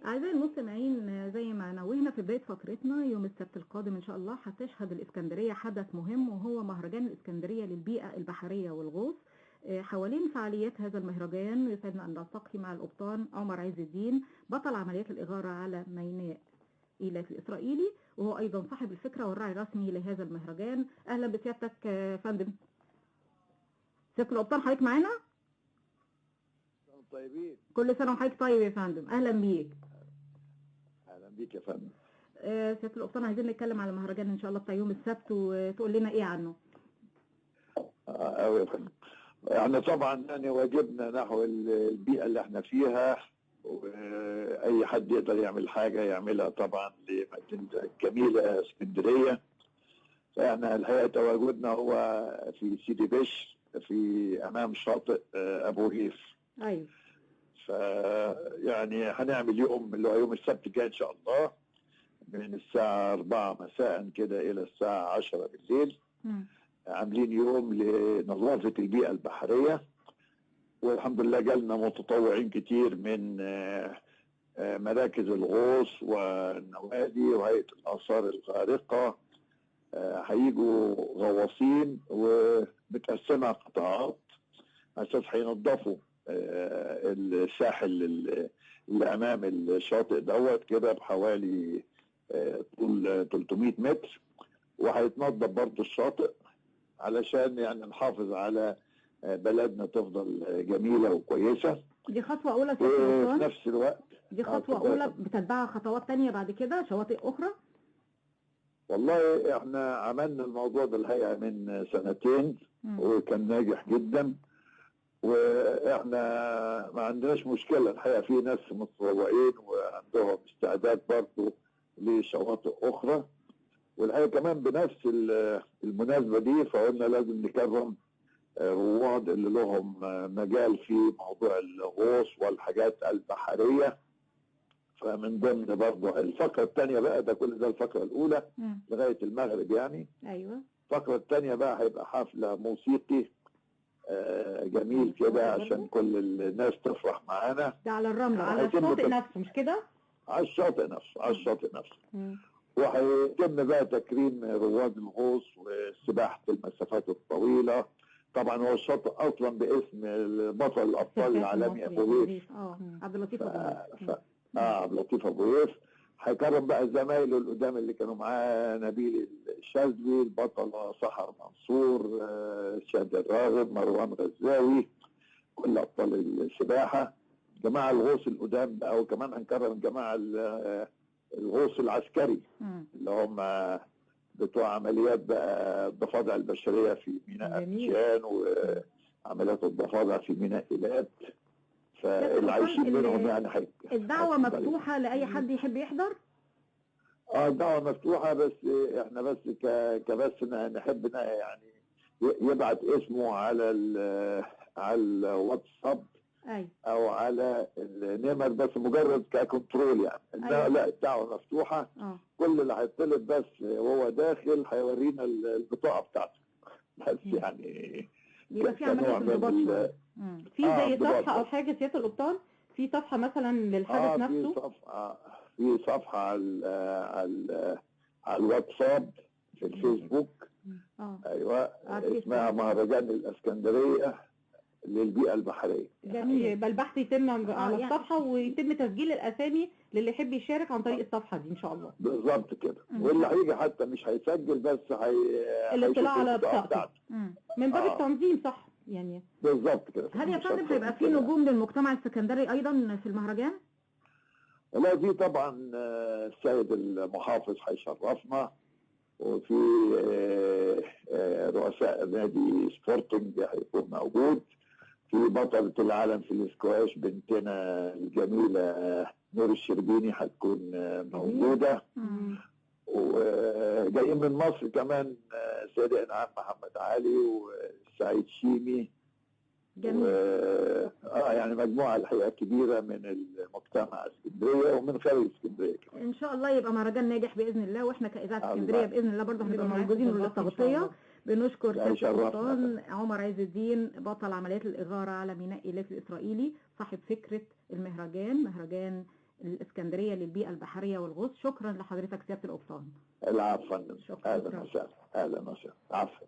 أعزائي المستمعين، زي ما نوهنا في بداية فقرتنا، يوم السبت القادم إن شاء الله هتشهد الإسكندرية حدث مهم، وهو مهرجان الإسكندرية للبيئة البحرية والغوص. حوالين فعاليات هذا المهرجان يسعدنا أن نلتقي مع القبطان عمر عز الدين، بطل عمليات الإغارة على ميناء إيلاف الإسرائيلي، وهو أيضا صاحب الفكرة والراعي الرسمي لهذا المهرجان. أهلا بسيادتك فندم. سيادة القبطان حضرتك معانا؟ طيبين. كل سنة وحضرتك طيب يا فندم، أهلا بيك. اهلا بيك يا فندم. سيادة القبطان عايزين نتكلم على المهرجان ان شاء الله بتاع يوم السبت، وتقول لنا ايه عنه. يا فندم، احنا طبعا يعني واجبنا نحو البيئة اللي احنا فيها، واي حد يقدر يعمل حاجة يعملها طبعا لمدينة الجميلة اسكندرية. فاحنا الحقيقة تواجدنا هو في سيدي بشر، في امام شاطئ ابو هيف. ايوه. فيعني هنعمل يوم اللي هو يوم السبت الجاي ان شاء الله، من الساعة 4 مساء كده إلى الساعة 10 بالليل. عاملين يوم لنظافة البيئة البحرية، والحمد لله جالنا متطوعين كتير من مراكز الغوص والنوادي وهيئة الآثار الخارقة. هيجوا غواصين ومتقسمة قطاعات أساس هينظفوا الساحل اللي أمام الشاطئ دوت كده بحوالي طول 300 متر، وهيتنظف برضه الشاطئ علشان يعني نحافظ على بلدنا تفضل جميلة وكويسة. دي خطوة أولى في نفس الوقت دي خطوة أولى بتتبعها خطوات تانية بعد كده، شواطئ أخرى؟ والله احنا عملنا الموضوع ده الحقيقة من سنتين وكان ناجح جدا، واحنا ما عندناش مشكلة الحقيقة، في ناس متطوعين وعندهم استعداد برضه لشواطئ أخرى. والحقيقة كمان بنفس المناسبة دي فقلنا لازم نكرم رواد اللي لهم مجال في موضوع الغوص والحاجات البحرية. فمن ضمن برضه الفقرة الثانية بقى، ده كل ده الفقرة الأولى لغاية المغرب يعني. أيوه. الفقرة الثانية بقى هيبقى حفلة موسيقي جميل كده عشان كل الناس تفرح معانا. ده على الرمل، على الشاطئ نفسه مش كده؟ على الشاطئ نفسه، على الشاطئ نفسه. وهيتم بقى تكريم رواد الغوص وسباحة المسافات الطويلة. طبعا هو الشاطئ اصلا باسم بطل الابطال العالمي ابو هيف. عبد اللطيف ابو هيف. عبد اللطيف ابو هيف. هيكرم بقى زمايله القدام اللي كانوا معاه، نبيل الشاذلي، البطلة سحر منصور، شاد الراغب، مروان غزاوي، كل ابطال السباحة، جماعة الغوص القدام بقى. وكمان هنكرم الجماعة الغوص العسكري اللي هم بتوع عمليات بقى الضفادع البشرية في ميناء أبيجان وعمليات الضفادع في ميناء إيلات. فاللي عايشين منهم يعني الدعوة مفتوحة لأي حد يحب يحضر؟ الدعوة مفتوحة، بس احنا بس كبس نحب يعني يبعت اسمه على الواتساب او على النمر، بس مجرد ككنترول يعني. لا، الدعوة مفتوحة. كل اللي هيطلب بس وهو داخل هيورينا البطاقة بتاعته بس يعني. يبقى في عملية انضباط في زي صفحة او حاجة سيادة القبطان، في صفحة مثلا للحدث نفسه؟ في صفحة على الواتساب في الفيسبوك. ايوه، اسمها مهرجان الاسكندرية للبيئة البحرية. جميل. يبقى البحث يتم على الصفحة ويتم تسجيل الاسامي للي يحب يشارك عن طريق الصفحة دي ان شاء الله. بالظبط كده. واللي هيجي حتى مش هيسجل، بس الاطلاع على بطاقته من باب التنظيم، صح يعني. بالظبط كده. هل يا فندم هيبقى في نجوم للمجتمع السكندري ايضا في المهرجان؟ والله في طبعا السيد المحافظ هيشرفنا، وفي رؤساء نادي سبورتنج هيكون موجود، في بطلة العالم في الاسكواش بنتنا الجميلة نور الشربيني هتكون موجودة. وجايين من مصر كمان سيد انعام محمد علي وسعيد شيمي. جميل. يعني مجموعة الحقيقة كبيرة من المجتمع اسكندرية ومن خارج اسكندرية. ان شاء الله يبقى مهرجان ناجح باذن الله، واحنا كاذاعة اسكندرية باذن الله برضه هنبقى موجودين للتغطية. بنشكر سيادة القبطان عمر عز الدين، بطل عمليات الإغارة على ميناء إيلاف الإسرائيلي، صاحب فكرة المهرجان، مهرجان الإسكندرية للبيئة البحرية والغوص. شكرا لحضرتك سيادة القبطان. العفو يا فندم. شكرا. اهلا وسهلا. اهلا وسهلا. عفوا.